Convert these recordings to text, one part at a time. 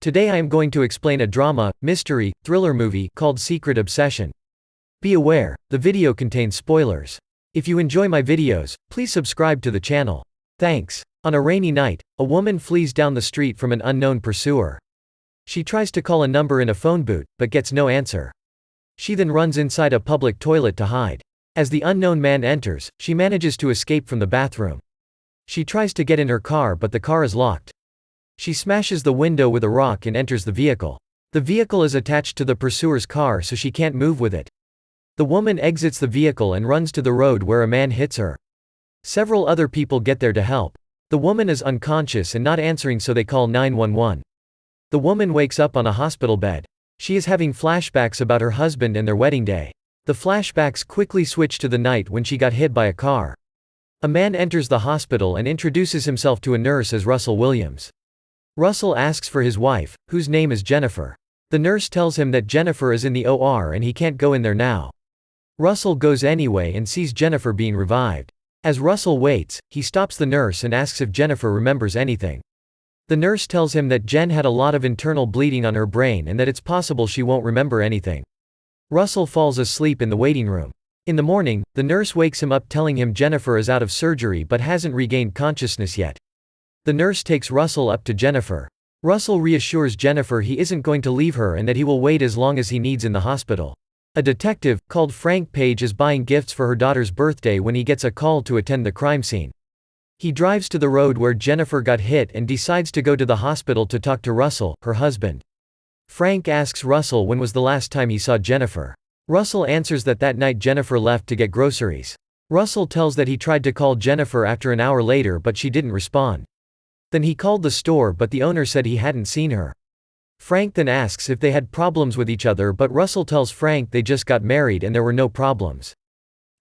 Today I am going to explain a drama, mystery, thriller movie called Secret Obsession. Be aware, the video contains spoilers. If you enjoy my videos, please subscribe to the channel. Thanks. On a rainy night, a woman flees down the street from an unknown pursuer. She tries to call a number in a phone booth, but gets no answer. She then runs inside a public toilet to hide. As the unknown man enters, she manages to escape from the bathroom. She tries to get in her car but the car is locked. She smashes the window with a rock and enters the vehicle. The vehicle is attached to the pursuer's car so she can't move with it. The woman exits the vehicle and runs to the road where a man hits her. Several other people get there to help. The woman is unconscious and not answering, so they call 911. The woman wakes up on a hospital bed. She is having flashbacks about her husband and their wedding day. The flashbacks quickly switch to the night when she got hit by a car. A man enters the hospital and introduces himself to a nurse as Russell Williams. Russell asks for his wife, whose name is Jennifer. The nurse tells him that Jennifer is in the OR and he can't go in there now. Russell goes anyway and sees Jennifer being revived. As Russell waits, he stops the nurse and asks if Jennifer remembers anything. The nurse tells him that Jen had a lot of internal bleeding on her brain and that it's possible she won't remember anything. Russell falls asleep in the waiting room. In the morning, the nurse wakes him up telling him Jennifer is out of surgery but hasn't regained consciousness yet. The nurse takes Russell up to Jennifer. Russell reassures Jennifer he isn't going to leave her and that he will wait as long as he needs in the hospital. A detective, called Frank Page, is buying gifts for her daughter's birthday when he gets a call to attend the crime scene. He drives to the road where Jennifer got hit and decides to go to the hospital to talk to Russell, her husband. Frank asks Russell when was the last time he saw Jennifer. Russell answers that night Jennifer left to get groceries. Russell tells that he tried to call Jennifer after an hour later but she didn't respond. Then he called the store but the owner said he hadn't seen her. Frank then asks if they had problems with each other but Russell tells Frank they just got married and there were no problems.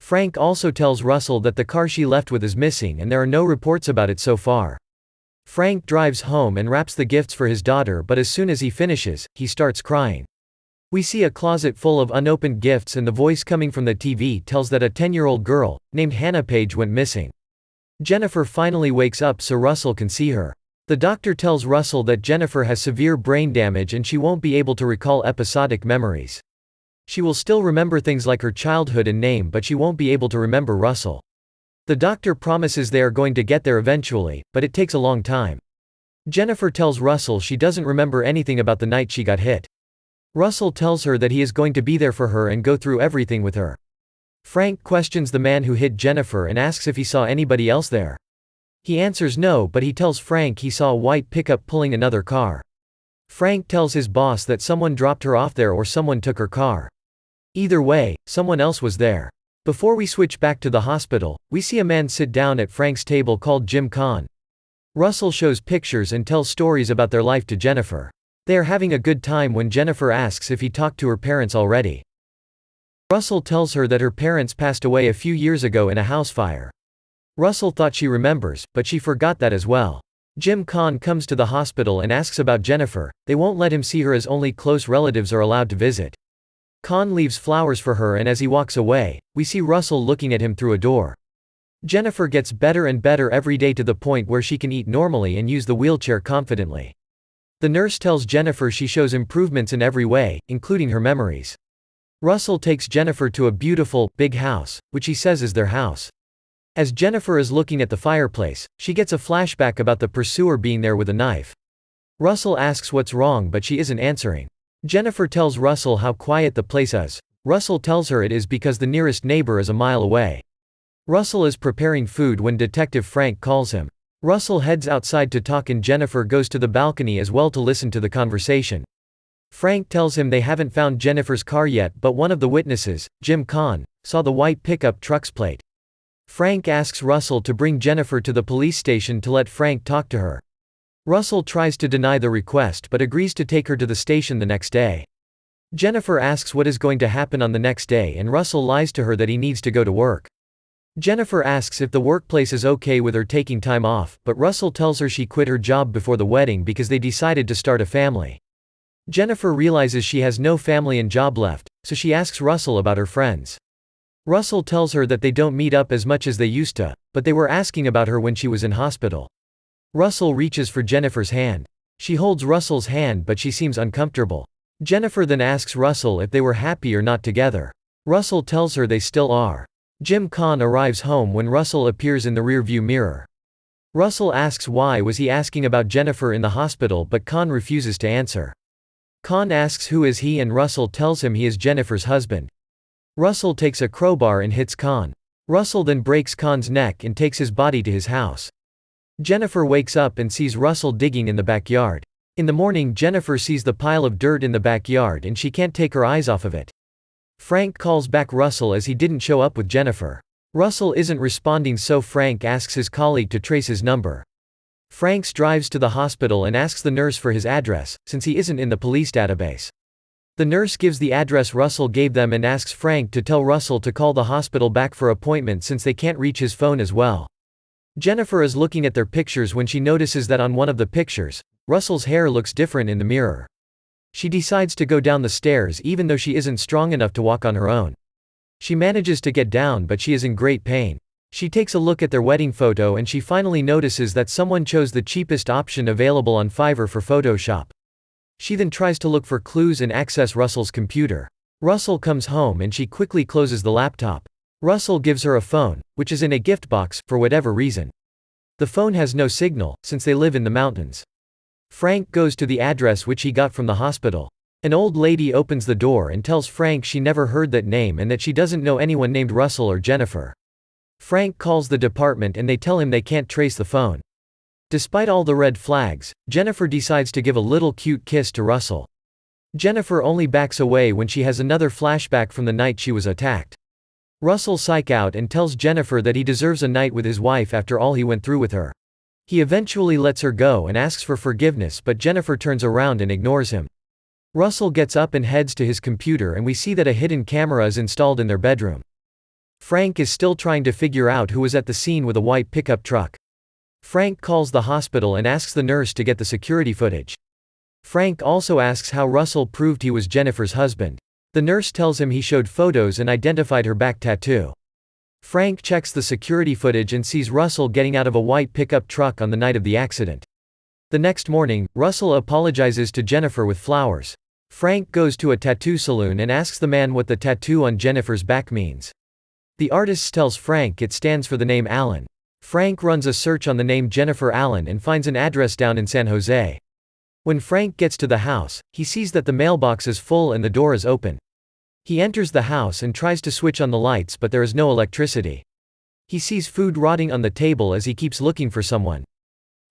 Frank also tells Russell that the car she left with is missing and there are no reports about it so far. Frank drives home and wraps the gifts for his daughter, but as soon as he finishes, he starts crying. We see a closet full of unopened gifts and the voice coming from the TV tells that a 10-year-old girl, named Hannah Page, went missing. Jennifer finally wakes up so Russell can see her. The doctor tells Russell that Jennifer has severe brain damage and she won't be able to recall episodic memories. She will still remember things like her childhood and name, but she won't be able to remember Russell. The doctor promises they are going to get there eventually, but it takes a long time. Jennifer tells Russell she doesn't remember anything about the night she got hit. Russell tells her that he is going to be there for her and go through everything with her. Frank questions the man who hit Jennifer and asks if he saw anybody else there. He answers no, but he tells Frank he saw a white pickup pulling another car. Frank tells his boss that someone dropped her off there or someone took her car. Either way, someone else was there. Before we switch back to the hospital, we see a man sit down at Frank's table called Jim Kahn. Russell shows pictures and tells stories about their life to Jennifer. They are having a good time when Jennifer asks if he talked to her parents already. Russell tells her that her parents passed away a few years ago in a house fire. Russell thought she remembers, but she forgot that as well. Jim Kahn comes to the hospital and asks about Jennifer. They won't let him see her as only close relatives are allowed to visit. Kahn leaves flowers for her and as he walks away, we see Russell looking at him through a door. Jennifer gets better and better every day to the point where she can eat normally and use the wheelchair confidently. The nurse tells Jennifer she shows improvements in every way, including her memories. Russell takes Jennifer to a beautiful, big house, which he says is their house. As Jennifer is looking at the fireplace, she gets a flashback about the pursuer being there with a knife. Russell asks what's wrong but she isn't answering. Jennifer tells Russell how quiet the place is. Russell tells her it is because the nearest neighbor is a mile away. Russell is preparing food when Detective Frank calls him. Russell heads outside to talk and Jennifer goes to the balcony as well to listen to the conversation. Frank tells him they haven't found Jennifer's car yet, but one of the witnesses, Jim Kahn, saw the white pickup truck's plate. Frank asks Russell to bring Jennifer to the police station to let Frank talk to her. Russell tries to deny the request but agrees to take her to the station the next day. Jennifer asks what is going to happen on the next day and Russell lies to her that he needs to go to work. Jennifer asks if the workplace is okay with her taking time off, but Russell tells her she quit her job before the wedding because they decided to start a family. Jennifer realizes she has no family and job left, so she asks Russell about her friends. Russell tells her that they don't meet up as much as they used to, but they were asking about her when she was in hospital. Russell reaches for Jennifer's hand. She holds Russell's hand but she seems uncomfortable. Jennifer then asks Russell if they were happy or not together. Russell tells her they still are. Jim Kahn arrives home when Russell appears in the rearview mirror. Russell asks why was he asking about Jennifer in the hospital, but Kahn refuses to answer. Kahn asks who is he and Russell tells him he is Jennifer's husband. Russell takes a crowbar and hits Kahn. Russell then breaks Kahn's neck and takes his body to his house. Jennifer wakes up and sees Russell digging in the backyard. In the morning, Jennifer sees the pile of dirt in the backyard and she can't take her eyes off of it. Frank calls back Russell as he didn't show up with Jennifer. Russell isn't responding, so Frank asks his colleague to trace his number. Frank drives to the hospital and asks the nurse for his address, since he isn't in the police database. The nurse gives the address Russell gave them and asks Frank to tell Russell to call the hospital back for appointment since they can't reach his phone as well. Jennifer is looking at their pictures when she notices that on one of the pictures, Russell's hair looks different in the mirror. She decides to go down the stairs even though she isn't strong enough to walk on her own. She manages to get down but she is in great pain. She takes a look at their wedding photo and she finally notices that someone chose the cheapest option available on Fiverr for Photoshop. She then tries to look for clues and access Russell's computer. Russell comes home and she quickly closes the laptop. Russell gives her a phone, which is in a gift box, for whatever reason. The phone has no signal, since they live in the mountains. Frank goes to the address which he got from the hospital. An old lady opens the door and tells Frank she never heard that name and that she doesn't know anyone named Russell or Jennifer. Frank calls the department and they tell him they can't trace the phone. Despite all the red flags, Jennifer decides to give a little cute kiss to Russell. Jennifer only backs away when she has another flashback from the night she was attacked. Russell psychs out and tells Jennifer that he deserves a night with his wife after all he went through with her. He eventually lets her go and asks for forgiveness, but Jennifer turns around and ignores him. Russell gets up and heads to his computer and we see that a hidden camera is installed in their bedroom. Frank is still trying to figure out who was at the scene with a white pickup truck. Frank calls the hospital and asks the nurse to get the security footage. Frank also asks how Russell proved he was Jennifer's husband. The nurse tells him he showed photos and identified her back tattoo. Frank checks the security footage and sees Russell getting out of a white pickup truck on the night of the accident. The next morning, Russell apologizes to Jennifer with flowers. Frank goes to a tattoo salon and asks the man what the tattoo on Jennifer's back means. The artist tells Frank it stands for the name Allen. Frank runs a search on the name Jennifer Allen and finds an address down in San Jose. When Frank gets to the house, he sees that the mailbox is full and the door is open. He enters the house and tries to switch on the lights, but there is no electricity. He sees food rotting on the table as he keeps looking for someone.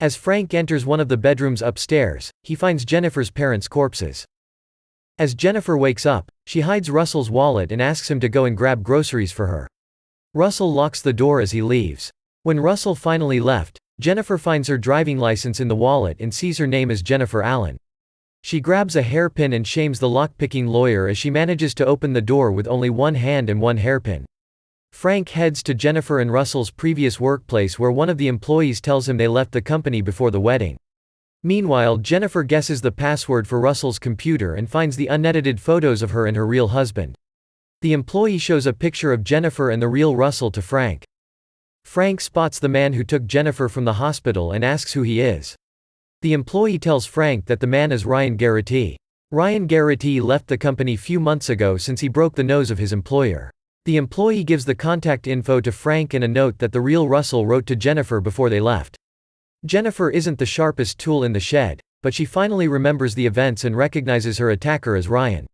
As Frank enters one of the bedrooms upstairs, he finds Jennifer's parents' corpses. As Jennifer wakes up, she hides Russell's wallet and asks him to go and grab groceries for her. Russell locks the door as he leaves. When Russell finally left, Jennifer finds her driving license in the wallet and sees her name as Jennifer Allen. She grabs a hairpin and shames the lockpicking lawyer as she manages to open the door with only one hand and one hairpin. Frank heads to Jennifer and Russell's previous workplace where one of the employees tells him they left the company before the wedding. Meanwhile, Jennifer guesses the password for Russell's computer and finds the unedited photos of her and her real husband. The employee shows a picture of Jennifer and the real Russell to Frank. Frank spots the man who took Jennifer from the hospital and asks who he is. The employee tells Frank that the man is Ryan Garrity. Ryan Garrity left the company few months ago since he broke the nose of his employer. The employee gives the contact info to Frank and a note that the real Russell wrote to Jennifer before they left. Jennifer isn't the sharpest tool in the shed, but she finally remembers the events and recognizes her attacker as Ryan.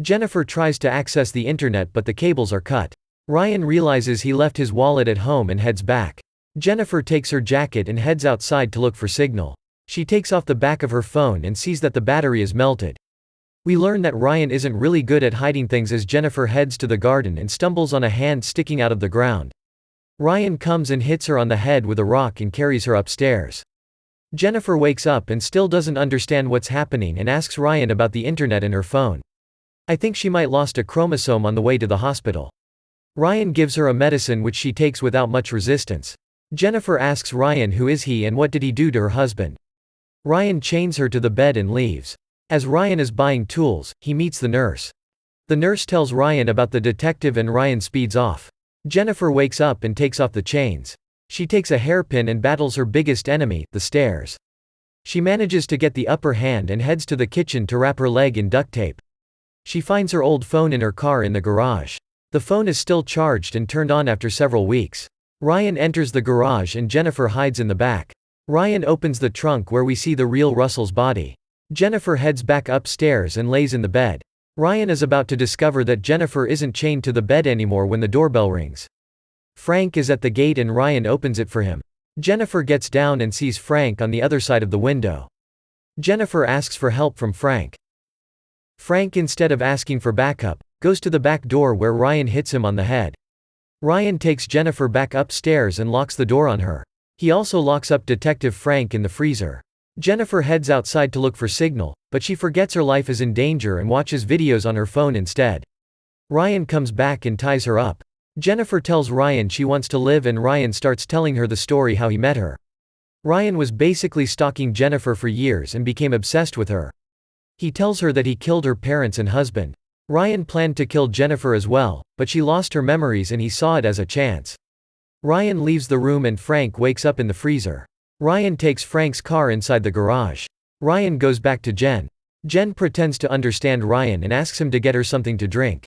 Jennifer tries to access the internet but the cables are cut. Ryan realizes he left his wallet at home and heads back. Jennifer takes her jacket and heads outside to look for signal. She takes off the back of her phone and sees that the battery is melted. We learn that Ryan isn't really good at hiding things as Jennifer heads to the garden and stumbles on a hand sticking out of the ground. Ryan comes and hits her on the head with a rock and carries her upstairs. Jennifer wakes up and still doesn't understand what's happening and asks Ryan about the internet and her phone. I think she might lost a chromosome on the way to the hospital. Ryan gives her a medicine which she takes without much resistance. Jennifer asks Ryan who is he and what did he do to her husband. Ryan chains her to the bed and leaves. As Ryan is buying tools, he meets the nurse. The nurse tells Ryan about the detective and Ryan speeds off. Jennifer wakes up and takes off the chains. She takes a hairpin and battles her biggest enemy, the stairs. She manages to get the upper hand and heads to the kitchen to wrap her leg in duct tape. She finds her old phone in her car in the garage. The phone is still charged and turned on after several weeks. Ryan enters the garage and Jennifer hides in the back. Ryan opens the trunk where we see the real Russell's body. Jennifer heads back upstairs and lays in the bed. Ryan is about to discover that Jennifer isn't chained to the bed anymore when the doorbell rings. Frank is at the gate and Ryan opens it for him. Jennifer gets down and sees Frank on the other side of the window. Jennifer asks for help from Frank. Frank, instead of asking for backup, goes to the back door where Ryan hits him on the head. Ryan takes Jennifer back upstairs and locks the door on her. He also locks up Detective Frank in the freezer. Jennifer heads outside to look for signal, but she forgets her life is in danger and watches videos on her phone instead. Ryan comes back and ties her up. Jennifer tells Ryan she wants to live and Ryan starts telling her the story how he met her. Ryan was basically stalking Jennifer for years and became obsessed with her. He tells her that he killed her parents and husband. Ryan planned to kill Jennifer as well, but she lost her memories and he saw it as a chance. Ryan leaves the room and Frank wakes up in the freezer. Ryan takes Frank's car inside the garage. Ryan goes back to Jen. Jen pretends to understand Ryan and asks him to get her something to drink.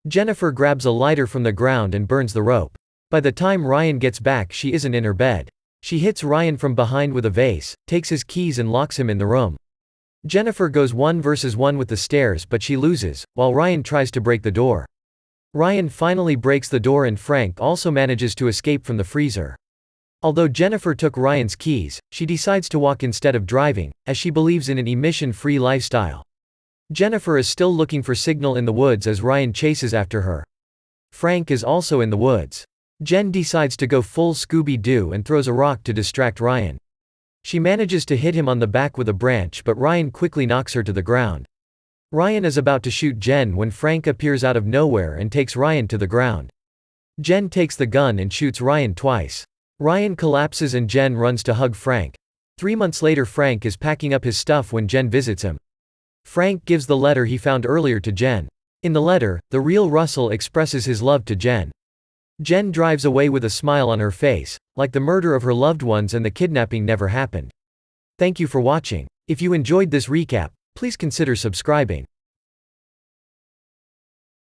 Jennifer grabs a lighter from the ground and burns the rope. By the time Ryan gets back, she isn't in her bed. She hits Ryan from behind with a vase, takes his keys and locks him in the room. Jennifer goes 1 versus 1 with the stairs but she loses, while Ryan tries to break the door. Ryan finally breaks the door and Frank also manages to escape from the freezer. Although Jennifer took Ryan's keys, she decides to walk instead of driving, as she believes in an emission-free lifestyle. Jennifer is still looking for signal in the woods as Ryan chases after her. Frank is also in the woods. Jen decides to go full Scooby-Doo and throws a rock to distract Ryan. She manages to hit him on the back with a branch but Ryan quickly knocks her to the ground. Ryan is about to shoot Jen when Frank appears out of nowhere and takes Ryan to the ground. Jen takes the gun and shoots Ryan twice. Ryan collapses and Jen runs to hug Frank. 3 months later, Frank is packing up his stuff when Jen visits him. Frank gives the letter he found earlier to Jen. In the letter, the real Russell expresses his love to Jen. Jen drives away with a smile on her face, like the murder of her loved ones and the kidnapping never happened. Thank you for watching. If you enjoyed this recap, please consider subscribing.